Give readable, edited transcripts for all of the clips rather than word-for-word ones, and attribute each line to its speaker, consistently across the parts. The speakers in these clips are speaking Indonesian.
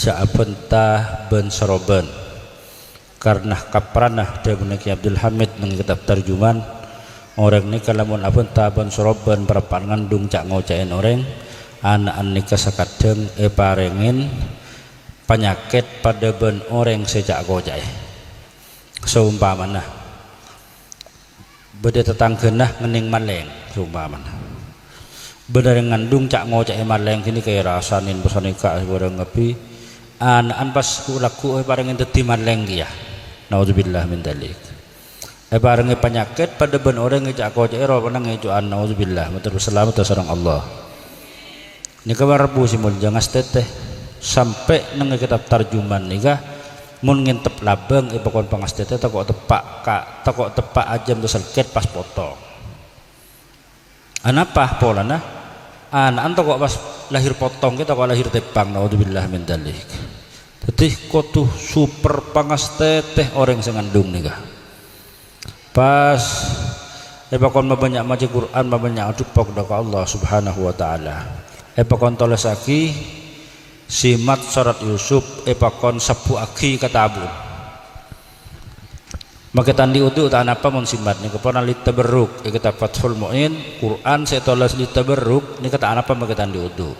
Speaker 1: Ja'abentah ben Soroben karena kapranah dia meniki Abdul Hamid nang kitab terjuman orang ni kalamun abentah ben Soroben parapan ngandung cak ngocain orang anak nikah sakadeng parengin penyakit pada ben orang sejak ngocai seumpamana beda tetanggenah ngening maleng seumpamana bener ngandung cak ngocai maleng kini kayak rasanin pesanika bareng ngepi anak pas laku parengin dadi maleng ya naudzubillah min dzalik parengin penyakit pada ben orang cak ngocai ro panang ngejuan naudzubillah mutur selamat sareng Allah ini kabar bu simul jangan teteh sampai nang kitab tarjuman nikah mun ngintep labeng pokon pangastete takok tepak ajam tu selket pas potong anapa polana anak kok pas lahir potong kita kok lahir tepang naudzubillah min dzalik jadi kotuh super pangastete orang sing ngandung nikah pas pokon banyak maca Quran banyak adupok ka Allah subhanahu wa taala pokon tolesaki simat surat Yusuf pakon sabu aki katabun maka tandi udu tak apa mon simat ni kepona litaberruk kita Fathul Muin Quran saya toles litaberruk ni kata apa maka tandi udu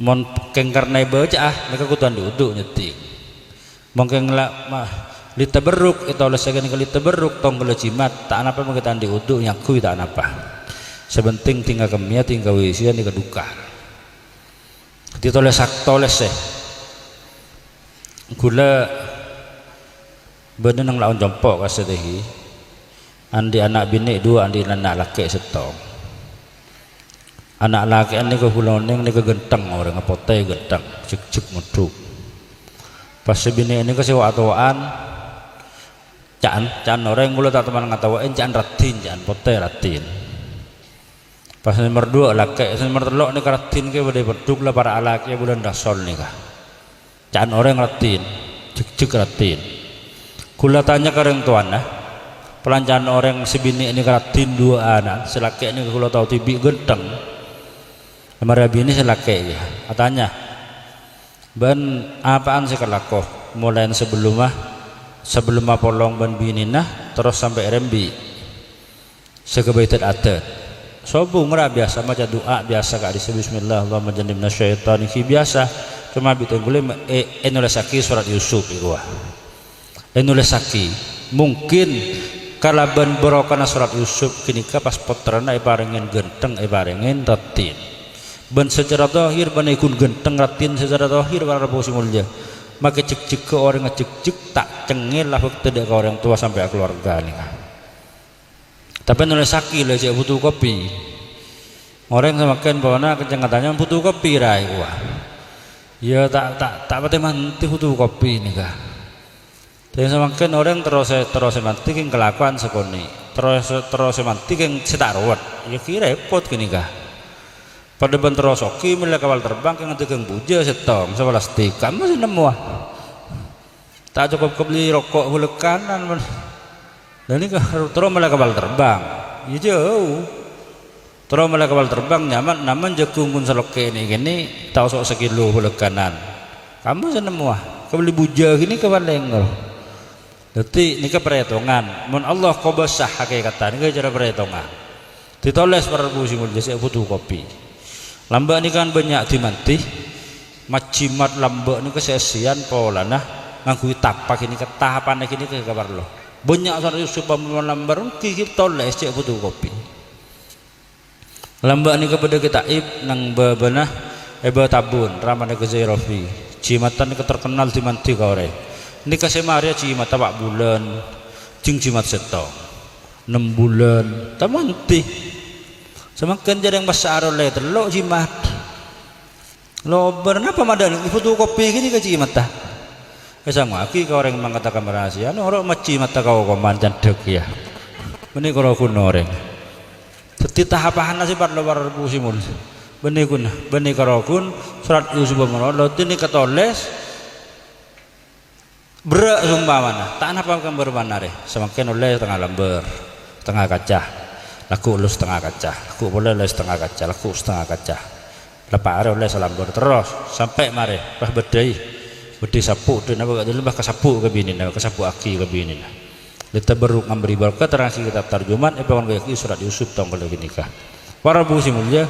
Speaker 1: mon kengkarnai baca maka ku tandi udu nyetik mon kengla mah litaberruk itu oleh segan kali litaberruk tong kala simat tak apa maka tandi udu nyakui tak apa sebenting tinggal kemia tinggal wisian tinggal duka ditoles gula bener nang lawan jompok kasedehi andi anak bini dua andi anak laki setong anak laki andi ke huloneng ni ke genteng orang apote genteng cek meduk pas bini ini ke sewa atuan can orang mula tak teman ngatawain can ratin can pote ratin pas nomor 2 laki nomor 3 ni karatin ke bade beduk lah para alaki bulan dasol ni kah can orang ratin cek ratin kula tanya ke orang tuan nah pelancaran orang sebini ini karatin 2 anak selaki ini kula tahu tibi genteng nomor bini selaki ya katanya ban apaan sih kelakoh mulai sebelum polong ban bini nah terus sampai rembi sekebaitan adat sobung ra biasa maca doa biasa kak disebut bismillah Allahumma jannibna syaitan iki biasa cuma bitung boleh nulisaki surat Yusuf iku nulisaki mungkin kalaban berokana surat Yusuf kini ka pas potrana parengin genteng parengin ratin ben secara zahir ban ikun genteng ratin secara zahir para posimulja maka cek ke orang cek tak cengel lah waktu ke orang tua sampai keluarga nih tapi nulis saki lah cek butuh kopi orang semakin bawana kecengatannya butuh kopi rai wah ya tak pati manti butuh kopi nih kah tapi semakin orang terus manti yang kelakuan sekoni terus manti yang setaruat ya kira repot kini kah pada bentar soki mulai kawal terbang yang tegang buja setong sebelastik kamu sih nemu tak cukup kebeli rokok hulek kanan dan ini terus mulai kapal terbang ya jauh terus mulai kapal terbang nyaman naman jakungkun seloke ini gini tahu sok sekilo hulek kanan kamu seneng wah kebeli buja gini kapal lengger jadi ini ke perhitungan mun Allah kobasah hakikatan ini cara perhitungan ditoles para musimul jasa butuh kopi lambak ini kan banyak dimanti macimat lambak ini kesesian polana ngangkui tapak ini ke tahapan ini ke kabar loh banyak surat Yusuf lambar kiki toles cek butuh kopi lambak ni kepada kita nang bebenah tabun ramane ke Zairofi cimatan ni terkenal di manti kau re ni kasih Maria cimat tabak bulan cing cimat setong 6 bulan tamanti semakin jarang besar oleh terlok cimat lo bernapa madan butuh kopi gini ke cimat ta kesang aki kau orang mengatakan rahasia orang maci mata kau mancan dek ya ini kalau kun orang setiap tahapan nasi pada luar musimul benih kalau kun surat Yusuf menolak ini ketoles berak sumpah mana tak apa kan bermana deh semakin oleh tengah lembar tengah kaca laku ulus tengah kaca laku boleh les tengah kaca laku setengah kaca lepas are oleh salambur terus sampai mare pas bedai sapu tu nak dulu bah kasapu ke bini nak kasapu aki ke bini nah kita baru memberi berkat terangsi kita tarjuman epawan kaki surat Yusuf tong kalau gini kah para bu si mulia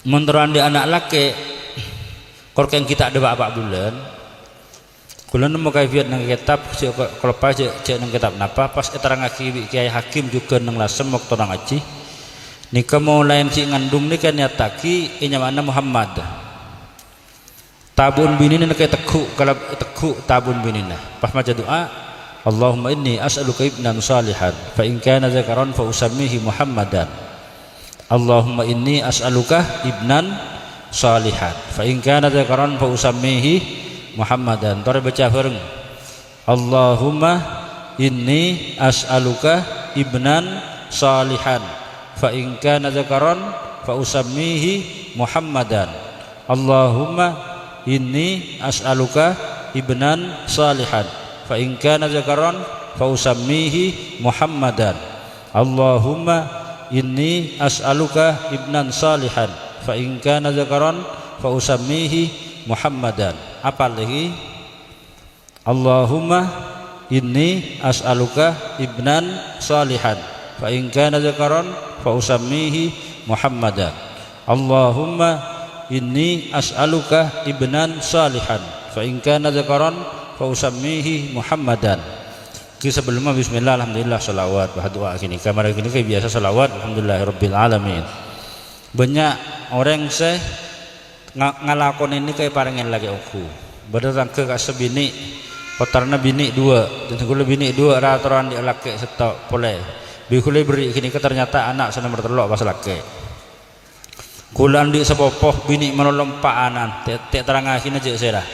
Speaker 1: menteran di anak laki korken kita ada berapa bulan kulo nemu kaifiat nang kitab kalau pas cek nang kitab napa pas terang aki kiai hakim juga nang lasem waktu nang ngaji nikah mau lain si ngandung ni kan nyataki inya mana Muhammad tabun bini ni kayak tekuk tabun bini nah pas maca doa Allahumma inni as'aluka ibnan salihan fa in kana zakaran fa usammihi Muhammadan Allahumma inni as'aluka ibnan salihan fa in kana zakaran fa usammihi Muhammadan. Tore baca bareng. Allahumma inni as'aluka ibnan salihan fa in kana zakaran fa usammihi Muhammadan. Allahumma inni as'aluka ibnan salihan fa in kana zakaran fa usammihi Muhammadan. Allahumma inni as'aluka ibnan salihan fa in kana zakaran fa usammihi Muhammadan. Apa lagi? Allahumma inni as'aluka ibnan salihan fa in kana zakaran fa usammihi Muhammadan. Allahumma inni as'aluka ibnan salihan fa in kana zakaran fa usammihi Muhammadan. Sebelumnya bismillah alhamdulillah salawat doa kini kamar kini biasa salawat alhamdulillahirabbil alamin. Banyak orang ngalakon ini kayak parengen lagi aku berdasarkan ke sebini kotarna bini dua dan segala bini dua raturan di laki setok boleh bikule beri kini ke ternyata anak sana bertelok pas laki kulan di sepopoh bini menolong paanan tek terang akhirnya je serah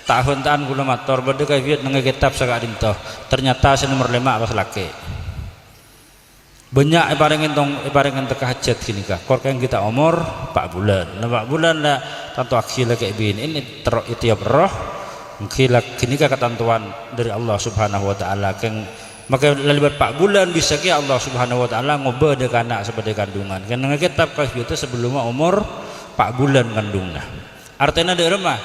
Speaker 1: tahun kula motor berdekai viet nang kitab sagak dintoh ternyata sana nomor 5 pas laki banyak ibarengen teka hajat kini kah korkan kita umur 4 bulan 4 bulan lah tentu akhirnya kayak bin ini tiap roh akhirnya kini kah ketentuan dari Allah subhanahu wa ta'ala maka lalibat 4 bulan bisa ke Allah subhanahu wa ta'ala ngobrol dengan anak sebagai kandungan karena kitab kah itu sebelum umur 4 bulan kandungnya artinya ada remah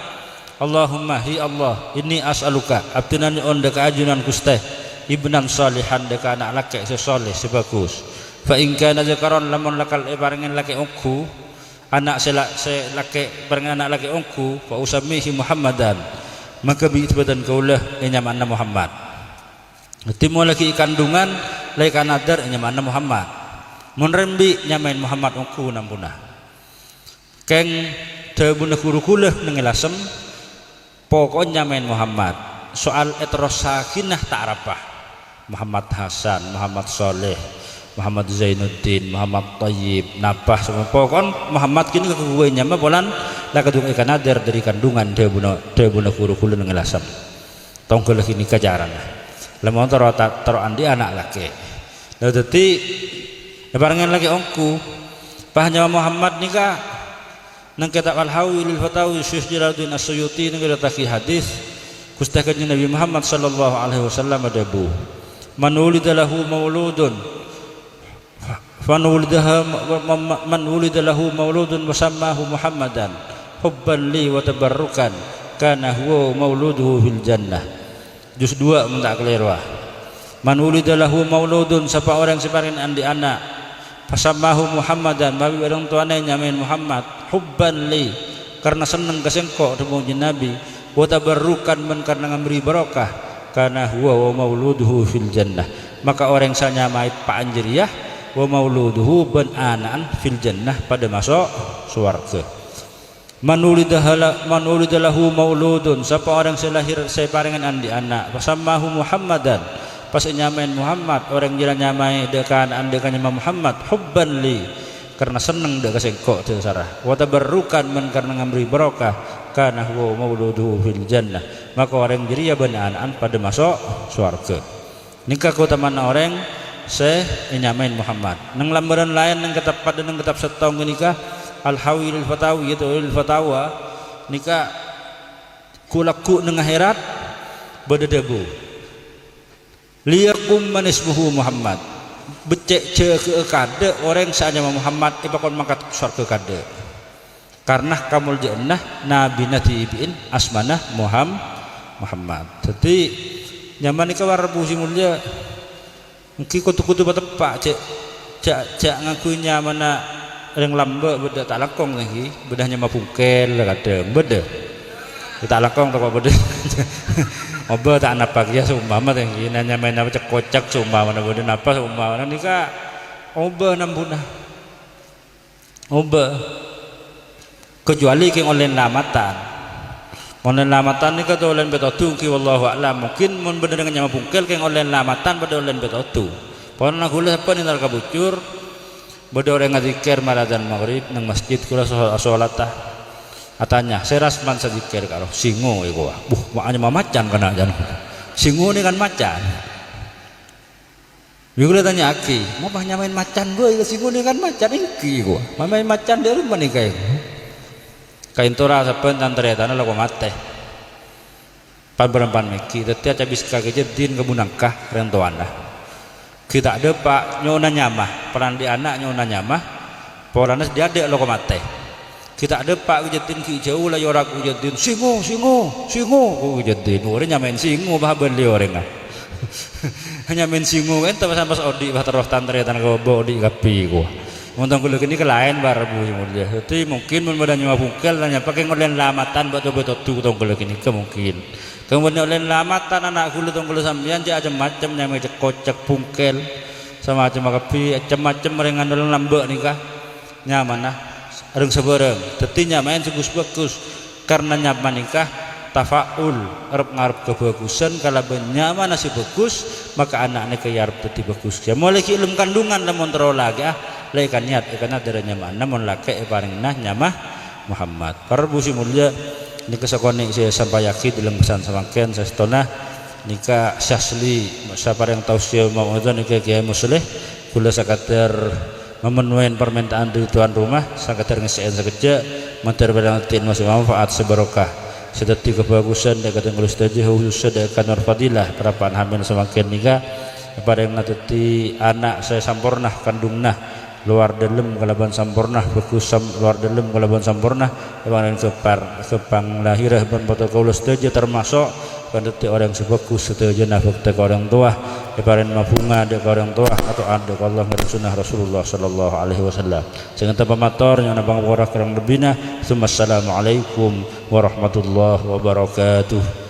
Speaker 1: Allahumma hi Allah ini as'aluka abtinani on deka ajunan kusteh ibnan salihan deka anak laki sesoleh sebagus fa in kana zakaran lamun lakal barengan laki ongku anak laki barengan anak laki ongku fa usammihi Muhammadan maka bi badan kaulah nya mana Muhammad timu laki kandungan lai kanadar nya mana Muhammad mun rembi nyamain Muhammad ongku nampuna keng tebuna kurukulah nengelasem pokoknya main Muhammad soal etros sakinah ta'rafah Muhammad Hasan, Muhammad Soleh, Muhammad Zainuddin, Muhammad Tayyib, Nabah semua pokon Muhammad kini keguwe nyama bolan la kadung ikan adar dari kandungan dia buna kuru-kuru ngelasam tongkol kini kajaran lemon taro andi anak laki lalu deti barengan lagi ongku pahanya Muhammad nikah nang kitab Al-Hawi lil Fatawi Syekh Jalaluddin As-Suyuti nang taki hadis kustakannya Nabi Muhammad sallallahu alaihi wasallam adabu man wulida lahu mauludun man wulida lahu mauludun wasammahu Muhammadan hubban li wa tabarrukan kana huwa mauluduhu fil jannah juz 2 mentak kelerwa man wulida lahu mauludun siapa orang separin andi anak fasammahu Muhammadan babi orang tuane nyamain Muhammad hubban li karena seneng kesengkok demuji Nabi wa tabarrukan men karena ngamberi barokah karena huwa wa mauluduhu fil jannah maka orang saya nyamai Pak Anjriyah wa mauluduhu ben anaan fil jannah pada masuk surga man wulida lahu mauludun siapa orang selahir saya paringan andi anak fasammahu Muhammadan pas nyamain Muhammad orang jalan nyamai dekan andekan nyama Muhammad hubban li karena seneng dek kesengkok tu sarah wa tabarrukan men karena ngamberi barokah kana huwa mauluduhu fil jannah maka orang jeria benaan pada masuk surga nikah kota mana orang nyamain Muhammad nang lambaran lain nang kitab pada nang kitab setong nikah Al-Hawi lil Fatawi itu lil Fatawa nikah kulaku nang akhirat bededebu liyakum manisbuhu Muhammad becek ce ke kade orang saja Muhammad ipakon mangkat surga kade karena kamul jannah nabi natiibin asmanah Muhammad. Jadi nyaman ika war busi mulia mungkin kutu-kutu batepak cek ngakui nyamana yang lamba beda tak lakong lagi bedahnya mapungkel kadang beda kita lakong tak beda oba tak napak ya seumpama lagi nanya main apa cek kocak seumpama beda napa seumpama nikah oba nambuna oba kecuali keng oleh lamatan ni kata oleh betotu ki wallahu a'lam mungkin mun bener dengan nyama pungkel keng oleh lamatan pada oleh betotu pon nak gula apa ni tar kabucur beda orang ngazikir maladan maghrib nang masjid kula salat katanya seras man zikir karo singo iku makanya macan kana jan singo ni kan macan Bikula tanya aki, mau nyamain macan gue, singo ni kan macan iki gua, main macan dia rumah nih kayak. Kain tora sapen tantare tanah lagu mate. Pan meki, tetapi habis kagejedin kebunangkah rentuan lah. Kita ada pak nyona nyamah, peran di anak nyona nyamah, polanas dia ada lagu mate. Kita ada pak kejedin ki jauh lah yorak kejedin singo, kejedin, orang nyamain singo bah beli orang ah. Hanya main singo kan tapi pas odi bah terus tantare tanah kau odi kapi gua. Montong kulo kini ke lain bar bu mulia. Jadi mungkin mun badan nyawa bungkel nanya pakai ngolen lamatan buat betul tu tong kulo kini kemungkin. Kemudian ngolen lamatan anak kulo tong kulo sambian je macam-macam nyamai je kocak bungkel sama macam kapi macam-macam merengan dalam lambek nikah nyaman nah areng sebereng. Teti nyamain bagus karena nyaman nikah tafaul arep ngarep kebagusan kalau nyaman nasi bagus maka anaknya kaya arep teti bagus. Ya mulai ilmu kandungan lamun tero lagi laikan niat ikan ada nyaman namun laki paling nah nyamah Muhammad para busi mulia ini kesakoni saya sampai yakin dalam pesan semakin saya setona nikah syasli siapa yang tahu siapa mau itu nikah kiai musleh kula sakater memenuhi permintaan dari tuan rumah sakater ngesein sekejap materi berlantin masih manfaat sebarokah sedati kebagusan dekat yang ustazah khusus dekat nur fadilah perapaan hamil semakin nikah pada yang natati anak saya sampurna kandungna luar dalam kalaban sampurna bagus luar dalam kalaban sampurna yang kepang lahirah ban poto kaulus teja termasuk kandati orang sebagus teja nafak te orang tua ibaran mabunga de orang tua atau ada Allah dan sunnah Rasulullah sallallahu alaihi wasallam sehingga tanpa mator yang nabang warah kurang lebihna assalamualaikum warahmatullahi wabarakatuh.